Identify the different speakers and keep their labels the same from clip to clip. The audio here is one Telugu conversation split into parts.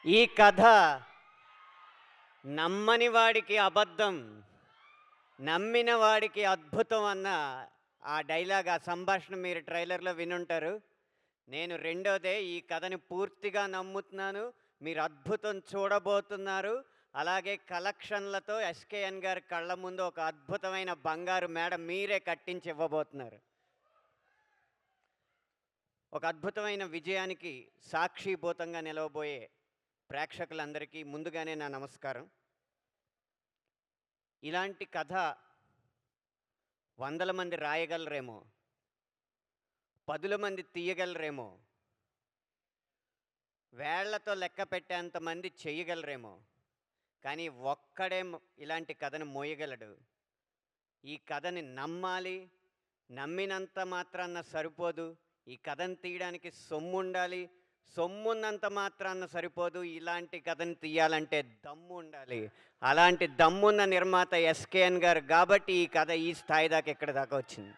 Speaker 1: ఈ కథ నమ్మని వాడికి అబద్ధం, నమ్మిన వాడికి అద్భుతం అన్న ఆ డైలాగ్, ఆ సంభాషణ మీరు ట్రైలర్‌లో వినుంటారు. నేను రెండోదే ఈ కథని పూర్తిగా నమ్ముతున్నాను. మీరు అద్భుతం చూడబోతున్నారు. అలాగే కలెక్షన్‌లతో ఎస్‌కేఎన్ గారి కళ్ళ ముందు ఒక అద్భుతమైన బంగారు మేడ మీరే కట్టించి ఇవ్వబోతున్నారు. ఒక అద్భుతమైన విజయానికి సాక్షీభూతంగా నిలవబోయే ప్రేక్షకులందరికీ ముందుగానే నా నమస్కారం. ఇలాంటి కథ వందల మంది రాయగలరేమో, పదుల మంది తీయగలరేమో, వేళ్లతో లెక్క పెట్టేంత మంది చేయగలరేమో, కానీ ఒక్కడే ఇలాంటి కథను మోయగలడు. ఈ కథని నమ్మాలి, నమ్మినంత మాత్రాన సరిపోదు. ఈ కథను తీయడానికి సొమ్ముండాలి, సొమ్మున్నంత మాత్రాన సరిపోదు. ఇలాంటి కథను తీయాలంటే దమ్ము ఉండాలి. అలాంటి దమ్మున్న నిర్మాత ఎస్కేఎన్ గారు కాబట్టి ఈ కథ ఈ స్థాయి దాకా ఇక్కడ దాకా వచ్చింది.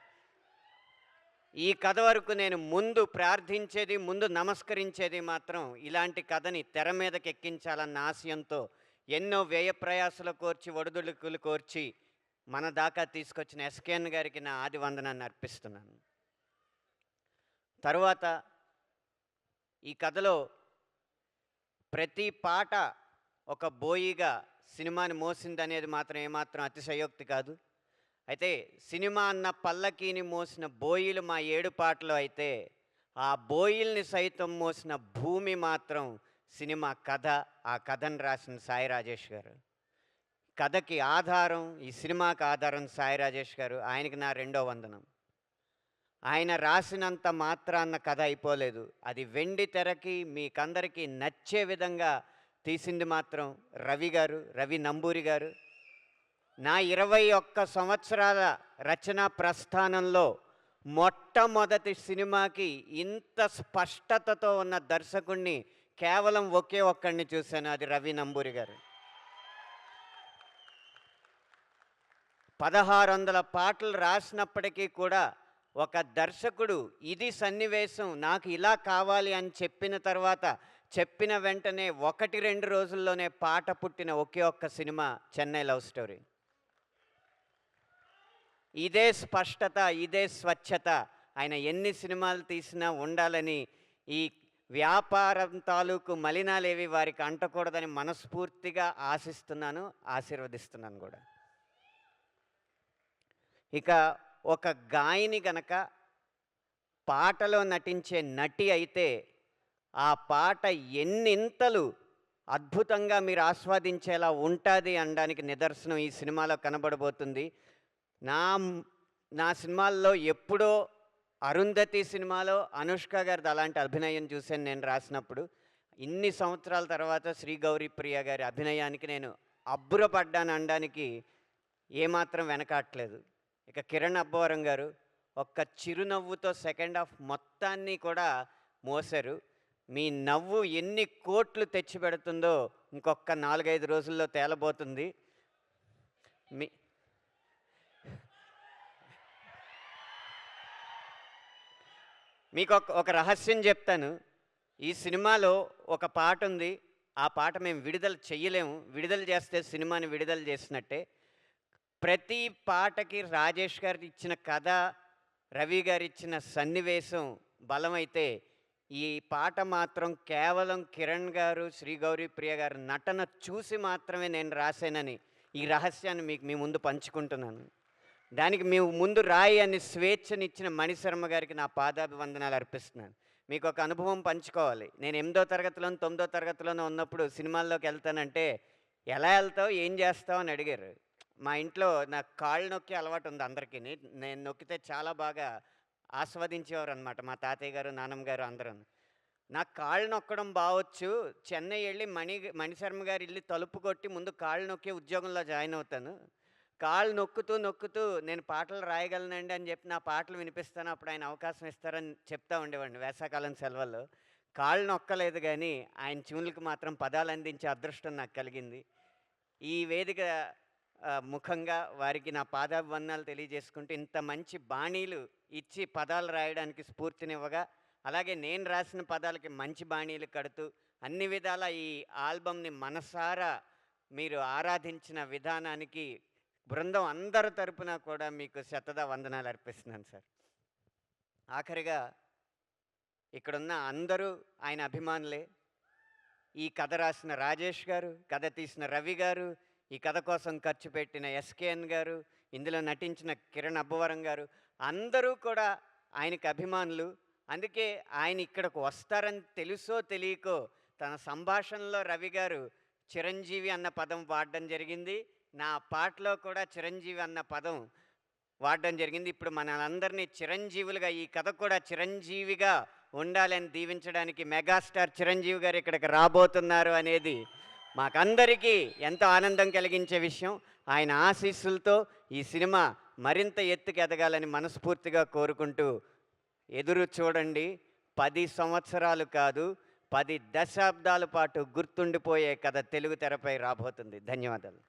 Speaker 1: ఈ కథ వరకు నేను ముందు ప్రార్థించేది, ముందు నమస్కరించేది మాత్రం ఇలాంటి కథని తెర మీదకి ఎక్కించాలన్న ఆశయంతో ఎన్నో వ్యయ ప్రయాసలు కోర్చి, ఒడిదుడుకులు కోర్చి మన దాకా తీసుకొచ్చిన ఎస్కేఎన్ గారికి నా ఆది వందనాన్ని అర్పిస్తున్నాను. తరువాత ఈ కథలో ప్రతి పాట ఒక బోయిగా సినిమాని మోసిందనేది మాత్రం ఏమాత్రం అతిశయోక్తి కాదు. అయితే సినిమా అన్న పల్లకీని మోసిన బోయిలు మా 7 పాటలు అయితే, ఆ బోయిల్ని సైతం మోసిన భూమి మాత్రం సినిమా కథ. ఆ కథను రాసిన సాయి రాజేష్ గారు. కథకి ఆధారం, ఈ సినిమాకి ఆధారం సాయి రాజేష్ గారు. ఆయనకి నా రెండో వందనం. ఆయన రాసినంత మాత్రాన్న కథ అయిపోలేదు. అది వెండి తెరకి మీకందరికీ నచ్చే విధంగా తీసింది మాత్రం రవి గారు, రవి నంబూరి గారు. నా 21 సంవత్సరాల రచనా ప్రస్థానంలో మొట్టమొదటి సినిమాకి ఇంత స్పష్టతతో ఉన్న దర్శకుణ్ణి కేవలం ఒకే ఒక్కడిని చూశాను, అది రవి నంబూరి గారు. 1600 పాటలు రాసినప్పటికీ కూడా ఒక దర్శకుడు ఇది సన్నివేశం, నాకు ఇలా కావాలి అని చెప్పిన తర్వాత, చెప్పిన వెంటనే 1-2 రోజుల్లోనే పాట పుట్టిన ఒకే ఒక్క సినిమా చెన్నై లవ్ స్టోరీ. ఇదే స్పష్టత, ఇదే స్వచ్ఛత ఆయన ఎన్ని సినిమాలు తీసినా ఉండాలని, ఈ వ్యాపారం తాలూకు మలినాలేవి వారికి అంటకూడదని మనస్ఫూర్తిగా ఆశిస్తున్నాను, ఆశీర్వదిస్తున్నాను కూడా. ఇక ఒక గాయని గనక పాటలో నటించే నటి అయితే, ఆ పాట ఎన్నింతలు అద్భుతంగా మీరు ఆస్వాదించేలా ఉంటుంది అనడానికి నిదర్శనం ఈ సినిమాలో కనబడబోతుంది. నా నా సినిమాల్లో ఎప్పుడో అరుంధతి సినిమాలో అనుష్క గారిది అలాంటి అభినయం చూశాను నేను రాసినప్పుడు. ఇన్ని సంవత్సరాల తర్వాత శ్రీ గౌరీ ప్రియ గారి అభినయానికి నేను అబ్బురపడ్డాను అనడానికి ఏమాత్రం వెనకాట్లేదు. ఇక కిరణ్ అబ్బవరం గారు ఒక్క చిరునవ్వుతో సెకండ్ హాఫ్ మొత్తాన్ని కూడా మోసారు. మీ నవ్వు ఎన్ని కోట్లు తెచ్చిపెడుతుందో ఇంకొక 4-5 రోజుల్లో తేలబోతుంది. మీ మీకు ఒక రహస్యం చెప్తాను. ఈ సినిమాలో ఒక పాట ఉంది. ఆ పాట మేము విడుదల చెయ్యలేము. విడుదల చేస్తే సినిమాని విడుదల చేసినట్టే. ప్రతి పాటకి రాజేష్ గారు ఇచ్చిన కథ, రవి గారు ఇచ్చిన సన్నివేశం బలమైతే, ఈ పాట మాత్రం కేవలం కిరణ్ గారు, శ్రీ గౌరీ ప్రియ గారు నటన చూసి మాత్రమే నేను రాశానని ఈ రహస్యాన్ని మీ ముందు పంచుకుంటున్నాను. దానికి మేము ముందు రాయి అని స్వేచ్ఛనిచ్చిన మణిశర్మ గారికి నా పాదాభివందనాలు అర్పిస్తున్నాను. మీకు ఒక అనుభవం పంచుకోవాలి. నేను 8దో తరగతిలోనూ 9దో తరగతిలోనూ ఉన్నప్పుడు సినిమాల్లోకి వెళ్తానంటే, ఎలా వెళ్తావు, ఏం చేస్తావు అని అడిగారు. మా ఇంట్లో నాకు కాళ్ళు నొక్కే అలవాటు ఉంది అందరికీ. నేను నొక్కితే చాలా బాగా ఆస్వాదించేవారు అనమాట మా తాతయ్య గారు, నాన్నమ్మ గారు అందరూ. నాకు కాళ్ళు నొక్కడం బావచ్చు, చెన్నై వెళ్ళి మణిశర్మ గారి ఇల్లు తలుపు కొట్టి ముందు కాళ్ళు నొక్కే ఉద్యోగంలో జాయిన్ అవుతాను. కాళ్ళు నొక్కుతూ నొక్కుతూ నేను పాటలు రాయగలనండి అని చెప్పి నా పాటలు వినిపిస్తాను, అప్పుడు ఆయన అవకాశం ఇస్తారని చెప్తా ఉండేవాడిని వేసవకాలం సెలవుల్లో. కాళ్ళు నొక్కలేదు కానీ ఆయన ట్యూన్లకు మాత్రం పదాలు అందించే అదృష్టం నాకు కలిగింది. ఈ వేదిక ముఖంగా వారికి నా పాదాభివందనాలు తెలియజేసుకుంటూ, ఇంత మంచి బాణీలు ఇచ్చి పదాలు రాయడానికి స్ఫూర్తినివ్వగా, అలాగే నేను రాసిన పదాలకి మంచి బాణీలు కడుతూ అన్ని విధాల ఈ ఆల్బమ్‌ని మనసారా మీరు ఆరాధించిన విధానానికి బృందం అందరి తరపున కూడా మీకు వందనాలు అర్పిస్తున్నాను సార్. ఆఖరిగా ఇక్కడున్న అందరూ ఆయన అభిమానులే. ఈ కథ రాసిన రాజేష్ గారు, కథ తీసిన రవి గారు, ఈ కథ కోసం ఖర్చు పెట్టిన ఎస్కేఎన్ గారు, ఇందులో నటించిన కిరణ్ అబ్బవరం గారు, అందరూ కూడా ఆయనకి అభిమానులు. అందుకే ఆయన ఇక్కడికి వస్తారని తెలుసో తెలియకో తన సంభాషణలో రవి గారు చిరంజీవి అన్న పదం వాడడం జరిగింది. నా పాటలో కూడా చిరంజీవి అన్న పదం వాడడం జరిగింది. ఇప్పుడు మనందరినీ చిరంజీవులుగా, ఈ కథ కూడా చిరంజీవిగా ఉండాలని దీవించడానికి మెగాస్టార్ చిరంజీవి గారు ఇక్కడికి రాబోతున్నారు అనేది మాకందరికీ ఎంతో ఆనందం కలిగించే విషయం. ఆయన ఆశీస్సులతో ఈ సినిమా మరింత ఎత్తుకు ఎదగాలని మనస్ఫూర్తిగా కోరుకుంటూ ఎదురు చూడండి. 10 సంవత్సరాలు కాదు, 10 దశాబ్దాల పాటు గుర్తుండిపోయే కథ తెలుగు తెరపై రాబోతుంది. ధన్యవాదాలు.